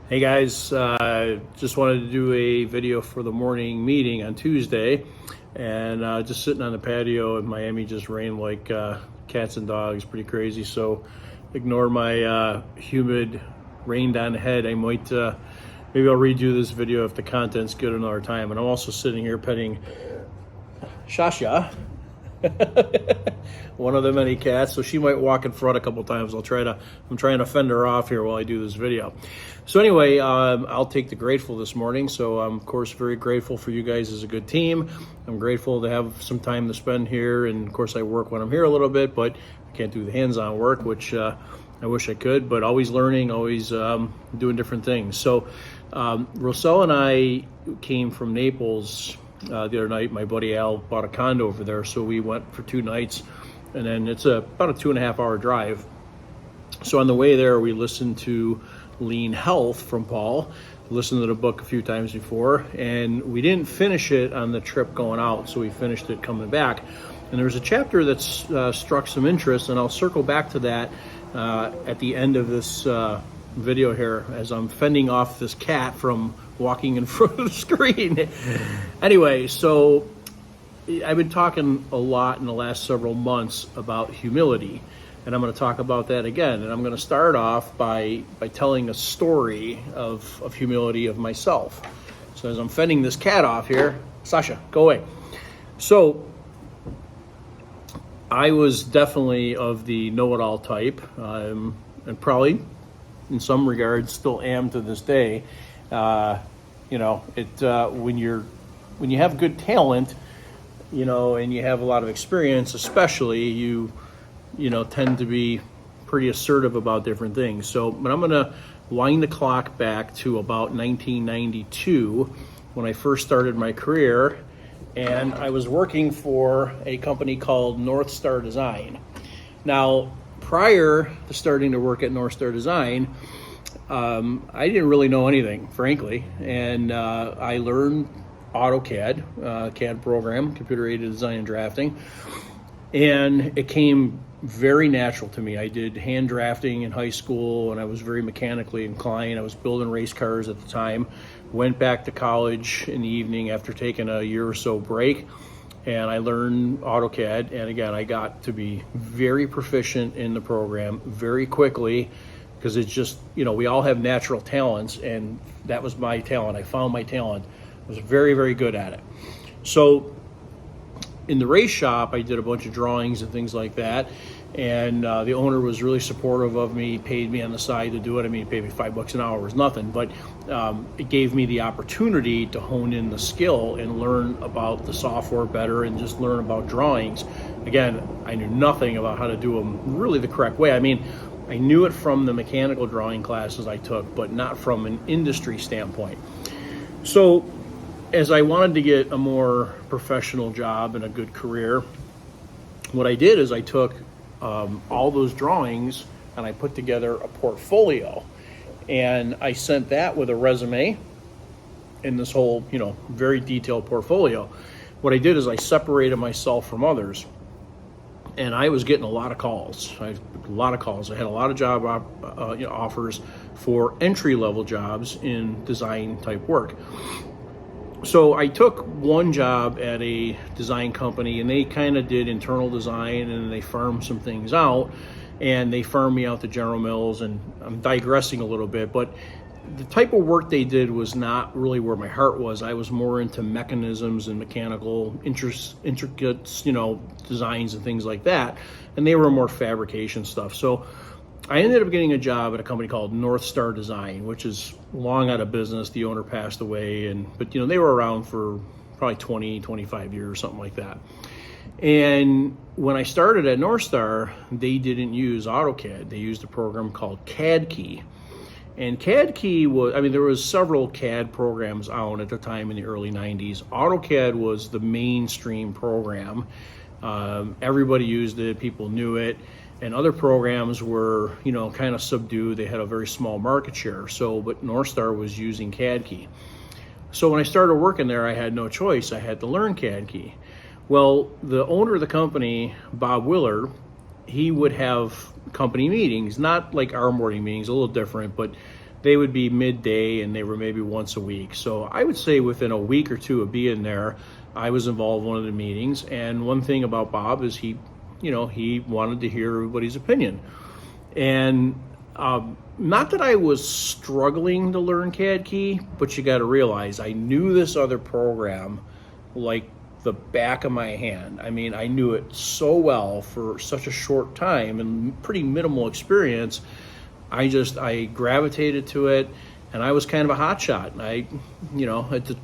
Hey guys, just wanted to do a video for the morning meeting on Tuesday, and just sitting on the patio in Miami, just rained like cats and dogs, pretty crazy. So ignore my humid, rained on head. I might maybe I'll redo this video if the content's good another time. And I'm also sitting here petting Shasha, one of the many cats, so she might walk in front a couple times. I'm trying to fend her off here while I do this video. So anyway, I'll take the grateful this morning. So I'm of course very grateful for you guys as a good team. I'm grateful to have some time to spend here, and of course I work when I'm here a little bit, but I can't do the hands-on work, which I wish I could, but always learning, always doing different things. So Roselle and I came from Naples the other night. My buddy Al bought a condo over there, so we went for 2 nights, and then it's about a 2.5 hour drive. So on the way there, we listened to Lean Health from Paul, listened to the book a few times before, and we didn't finish it on the trip going out, so we finished it coming back. And there's a chapter that's struck some interest, and I'll circle back to that at the end of this video here as I'm fending off this cat from walking in front of the screen. Anyway, so I've been talking a lot in the last several months about humility, and I'm going to talk about that again. And I'm going to start off by telling a story of humility of myself. So as I'm fending this cat off here, Sasha, go away. So I was definitely of the know-it-all type, and probably in some regards still am to this day. When you have good talent, and you have a lot of experience, especially you tend to be pretty assertive about different things. So, but I'm going to wind the clock back to about 1992 when I first started my career, and I was working for a company called North Star Design. Now, prior to starting to work at North Star Design, I didn't really know anything, frankly, and I learned AutoCAD, CAD program, computer-aided design and drafting, and it came very natural to me. I did hand drafting in high school, and I was very mechanically inclined. I was building race cars at the time. Went back to college in the evening after taking a year or so break, and I learned AutoCAD, and again, I got to be very proficient in the program very quickly, because it's just, we all have natural talents, and that was my talent. I found my talent. I was very, very good at it. So in the race shop, I did a bunch of drawings and things like that, and the owner was really supportive of me, paid me on the side to do it. I mean, he paid me $5 an hour, was nothing, but it gave me the opportunity to hone in the skill and learn about the software better and just learn about drawings. Again, I knew nothing about how to do them really the correct way. I mean, I knew it from the mechanical drawing classes I took, but not from an industry standpoint. So as I wanted to get a more professional job and a good career, what I did is I took all those drawings and I put together a portfolio, and I sent that with a resume in this whole, very detailed portfolio. What I did is I separated myself from others, and I was getting a lot of calls. I had a lot of job offers for entry-level jobs in design type work. So I took one job at a design company, and they kind of did internal design, and they farmed some things out, and they farmed me out to General Mills, and I'm digressing a little bit, but the type of work they did was not really where my heart was. I was more into mechanisms and mechanical intricate, designs and things like that, and they were more fabrication stuff. So I ended up getting a job at a company called North Star Design, which is long out of business. The owner passed away, but they were around for probably 20, 25 years, something like that. And when I started at North Star, they didn't use AutoCAD. They used a program called CAD Key. And CAD Key there was several CAD programs out at the time in the early 90s. AutoCAD was the mainstream program. Everybody used it, people knew it, and other programs were, kind of subdued. They had a very small market share. But North Star was using CAD Key. So when I started working there, I had no choice. I had to learn CAD Key. Well, the owner of the company, Bob Willard, he would have company meetings, not like our morning meetings, a little different, but they would be midday and they were maybe once a week. So I would say within a week or two of being there, I was involved in one of the meetings. And one thing about Bob is he wanted to hear everybody's opinion. And not that I was struggling to learn CAD key, but you got to realize I knew this other program like the back of my hand. I mean, I knew it so well for such a short time and pretty minimal experience. I gravitated to it, and I was kind of a hotshot.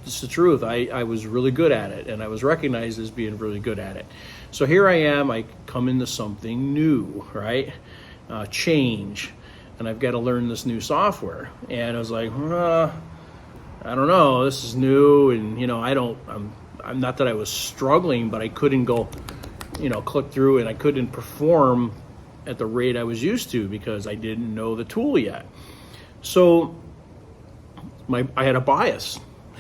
It's the truth. I was really good at it, and I was recognized as being really good at it. So here I am. I come into something new, right? Change, and I've got to learn this new software. And I was like, I don't know. This is new, and I'm not that I was struggling, but I couldn't go, click through, and I couldn't perform at the rate I was used to because I didn't know the tool yet. So I had a bias.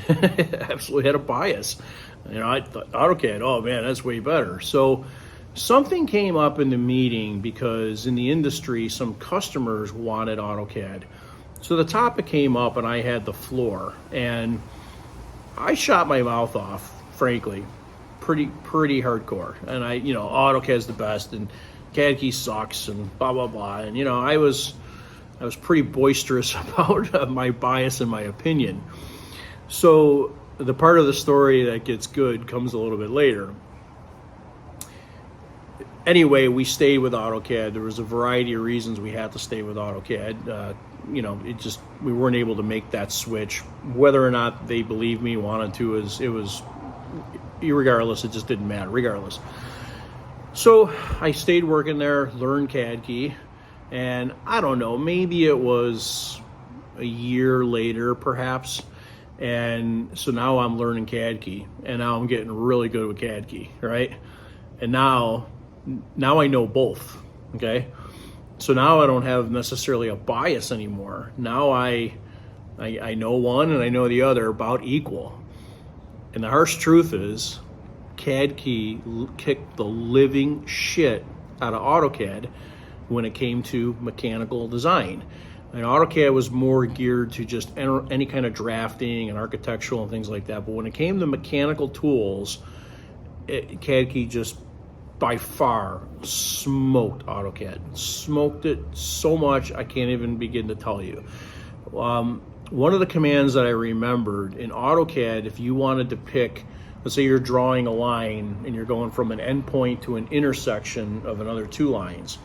Absolutely had a bias. I thought AutoCAD, oh man, that's way better. So something came up in the meeting because in the industry, some customers wanted AutoCAD. So the topic came up and I had the floor, and I shot my mouth off, frankly, pretty hardcore. And AutoCAD's the best, and CAD key sucks, and blah blah blah. And I was pretty boisterous about my bias and my opinion. So the part of the story that gets good comes a little bit later. Anyway, we stayed with AutoCAD. There was a variety of reasons we had to stay with AutoCAD. We weren't able to make that switch. Whether or not they believed me, wanted to, it was irregardless. It just didn't matter, regardless. So I stayed working there, learned CAD key, and I don't know, maybe it was a year later, perhaps. And so now I'm learning CAD key, and now I'm getting really good with CAD key, right? And now I know both, okay? So now I don't have necessarily a bias anymore. Now I know one and I know the other about equal. And the harsh truth is, CAD key kicked the living shit out of AutoCAD when it came to mechanical design. And AutoCAD was more geared to just any kind of drafting and architectural and things like that. But when it came to mechanical tools, CAD key just by far smoked AutoCAD. Smoked it so much I can't even begin to tell you. One of the commands that I remembered in AutoCAD, if you wanted to pick, let's say you're drawing a line and you're going from an endpoint to an intersection of another two lines.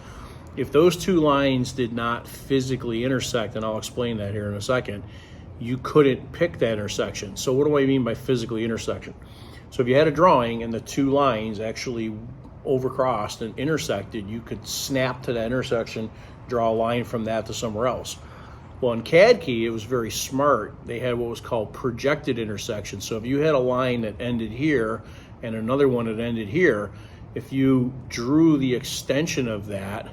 If those two lines did not physically intersect, and I'll explain that here in a second, you couldn't pick that intersection. So what do I mean by physically intersection? So if you had a drawing and the two lines actually overcrossed and intersected, you could snap to that intersection, draw a line from that to somewhere else. Well, in CAD key, it was very smart. They had what was called projected intersections. So if you had a line that ended here and another one that ended here, if you drew the extension of that,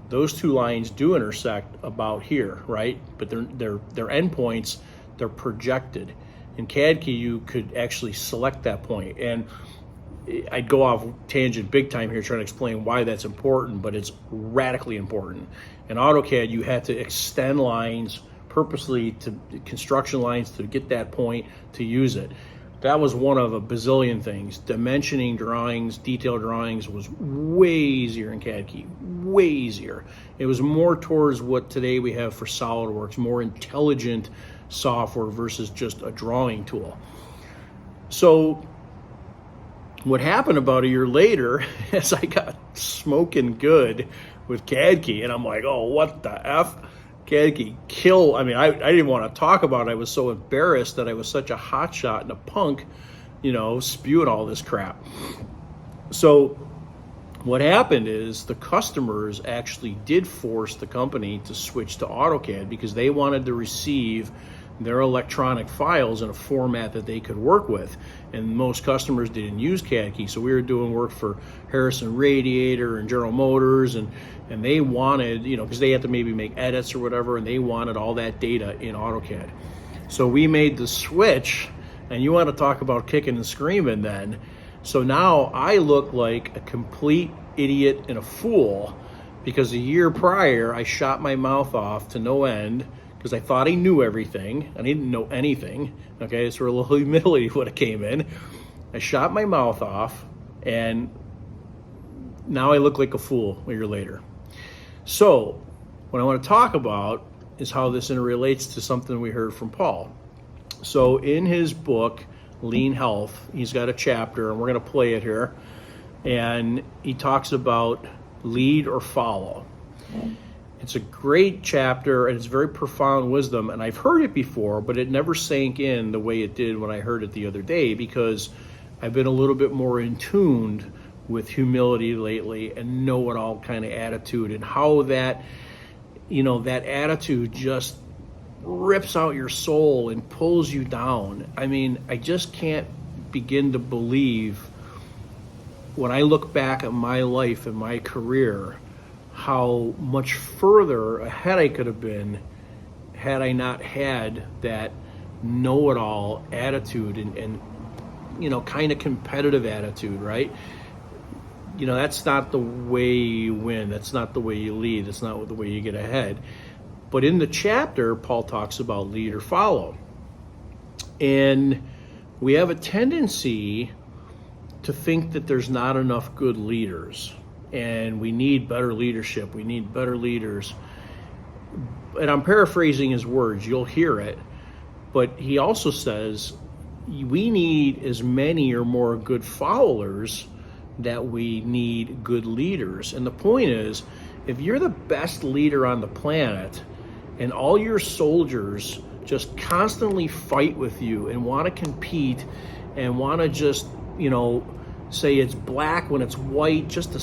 those two lines do intersect about here, right? But they're endpoints, they're projected. In CAD key, you could actually select that point. And I'd go off tangent big time here trying to explain why that's important, but it's radically important. In AutoCAD, you had to extend lines purposely to construction lines to get that point to use it. That was one of a bazillion things. Dimensioning drawings, detailed drawings was way easier in CAD key, way easier. It was more towards what today we have for SolidWorks, more intelligent software versus just a drawing tool. So what happened about a year later is I got smoking good with CAD key, and I'm like, oh, what the F? CAD key kill. I mean, I didn't want to talk about it. I was so embarrassed that I was such a hotshot and a punk, spewing all this crap. So what happened is the customers actually did force the company to switch to AutoCAD because they wanted to receive their electronic files in a format that they could work with. And most customers didn't use CAD key. So we were doing work for Harrison Radiator and General Motors, and they wanted, because they had to maybe make edits or whatever, and they wanted all that data in AutoCAD. So we made the switch, and you want to talk about kicking and screaming then. So now I look like a complete idiot and a fool because a year prior I shot my mouth off to no end, because I thought I knew everything. I didn't know anything. Okay, that's where a little humility would have came in. I shot my mouth off, and now I look like a fool a year later. So what I want to talk about is how this interrelates to something we heard from Paul. So in his book, Lean Health, he's got a chapter, and we're going to play it here, and he talks about lead or follow. It's a great chapter, and it's very profound wisdom, and I've heard it before, but it never sank in the way it did when I heard it the other day, because I've been a little bit more in tuned with humility lately and know-it-all kind of attitude, and how that, that attitude just rips out your soul and pulls you down. I mean, I just can't begin to believe, when I look back at my life and my career, how much further ahead I could have been had I not had that know-it-all attitude and kind of competitive attitude, right? That's not the way you win. That's not the way you lead. That's not the way you get ahead. But in the chapter, Paul talks about lead or follow. And we have a tendency to think that there's not enough good leaders, and we need better leadership. We need better leaders. And I'm paraphrasing his words. You'll hear it. But he also says we need as many or more good followers that we need good leaders. And the point is, if you're the best leader on the planet and all your soldiers just constantly fight with you and want to compete and want to just, say it's black when it's white, just to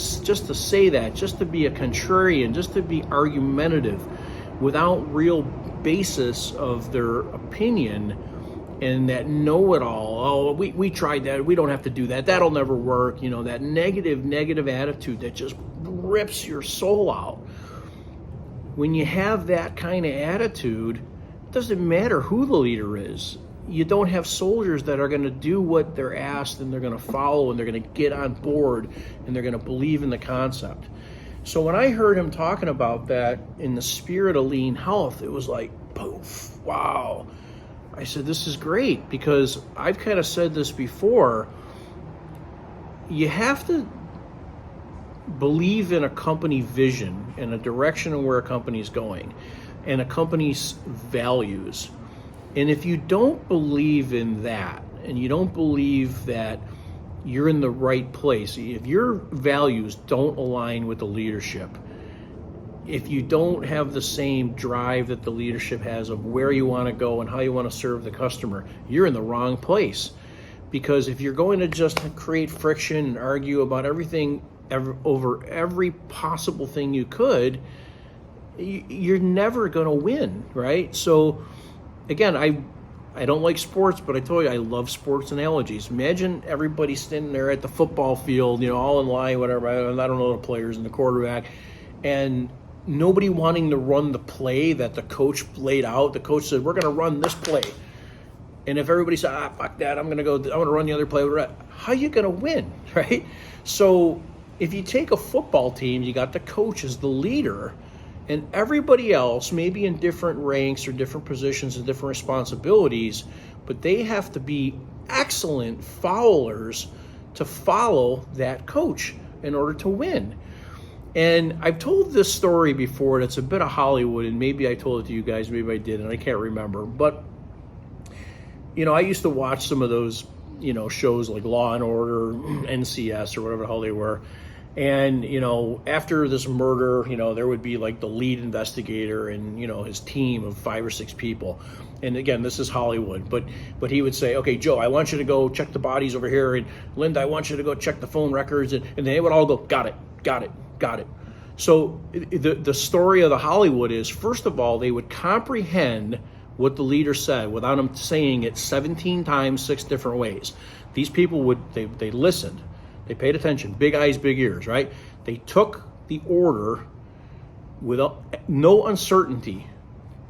say that, just to be a contrarian, just to be argumentative without real basis of their opinion, and that know-it-all, we tried that, we don't have to do that, that'll never work, that negative attitude that just rips your soul out. When you have that kind of attitude, it doesn't matter who the leader is. You don't have soldiers that are going to do what they're asked, and they're going to follow, and they're going to get on board, and they're going to believe in the concept. So when I heard him talking about that in the spirit of lean health, it was like, poof, wow. I said, this is great, because I've kind of said this before. You have to believe in a company vision and a direction of where a company is going and a company's values. And if you don't believe in that, and you don't believe that you're in the right place, if your values don't align with the leadership, if you don't have the same drive that the leadership has of where you want to go and how you want to serve the customer, you're in the wrong place. Because if you're going to just create friction and argue about everything over every possible thing you could, you're never going to win, right? So again, I don't like sports, but I told you I love sports analogies. Imagine everybody standing there at the football field, all in line, whatever. I don't know the players and the quarterback, and nobody wanting to run the play that the coach laid out. The coach said, we're going to run this play. And if everybody said, fuck that, I'm going to run the other play. How are you going to win, right? So if you take a football team, you got the coach as the leader, and everybody else, maybe in different ranks or different positions and different responsibilities, but they have to be excellent followers to follow that coach in order to win. And I've told this story before, and it's a bit of Hollywood, and maybe I told it to you guys, maybe I didn't, I can't remember. But, I used to watch some of those, shows like Law and Order, NCS, or whatever the hell they were. And, after this murder, there would be like the lead investigator and, his team of 5 or 6 people. And again, this is Hollywood, but he would say, okay, Joe, I want you to go check the bodies over here. And Linda, I want you to go check the phone records. And they would all go, got it. So the story of the Hollywood is, first of all, they would comprehend what the leader said without him saying it 17 times, 6 different ways. These people they listened. They paid attention, big eyes, big ears, right? They took the order without no uncertainty.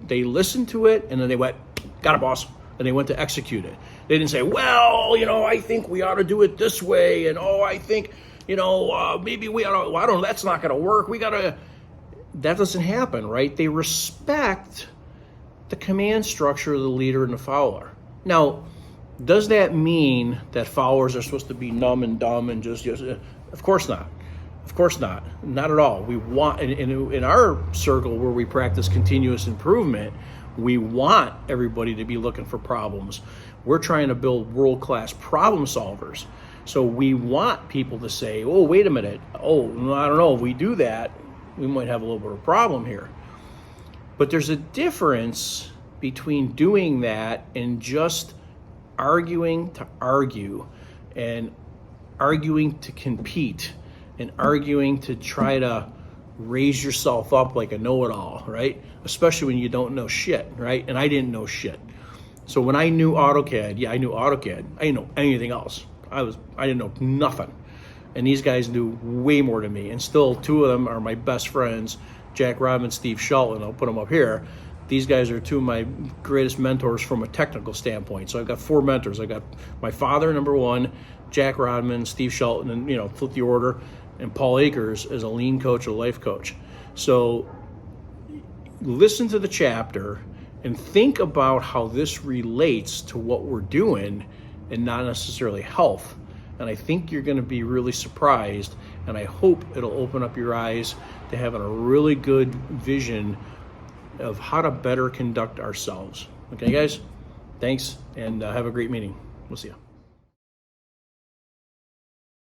They listened to it, and then they went, got it, boss, and they went to execute it. They didn't say, well, I think we ought to do it this way, and I think, maybe we ought to, well, I don't know, that's not going to work. That doesn't happen, right? They respect the command structure of the leader and the follower. Now, does that mean that followers are supposed to be numb and dumb and just of course not. Of course not. Not at all. We want, in our circle where we practice continuous improvement, we want everybody to be looking for problems. We're trying to build world-class problem solvers. So we want people to say, oh, wait a minute. Oh, I don't know. If we do that, we might have a little bit of a problem here. But there's a difference between doing that and just arguing to argue and arguing to compete and arguing to try to raise yourself up like a know-it-all, right? Especially when you don't know shit, right? And I didn't know shit. So when I knew AutoCAD, yeah, I knew AutoCAD. I didn't know anything else. I didn't know nothing. And these guys knew way more than me. And still, two of them are my best friends, Jack Rodman, Steve Shelton. I'll put them up here. These guys are two of my greatest mentors from a technical standpoint. So I've got four mentors. I got my father, number one, Jack Rodman, Steve Shelton, and flip the order, and Paul Akers as a lean coach, a life coach. So listen to the chapter and think about how this relates to what we're doing and not necessarily health. And I think you're going to be really surprised, and I hope it'll open up your eyes to having a really good vision of how to better conduct ourselves. Okay, guys? Thanks, and have a great meeting. We'll see you.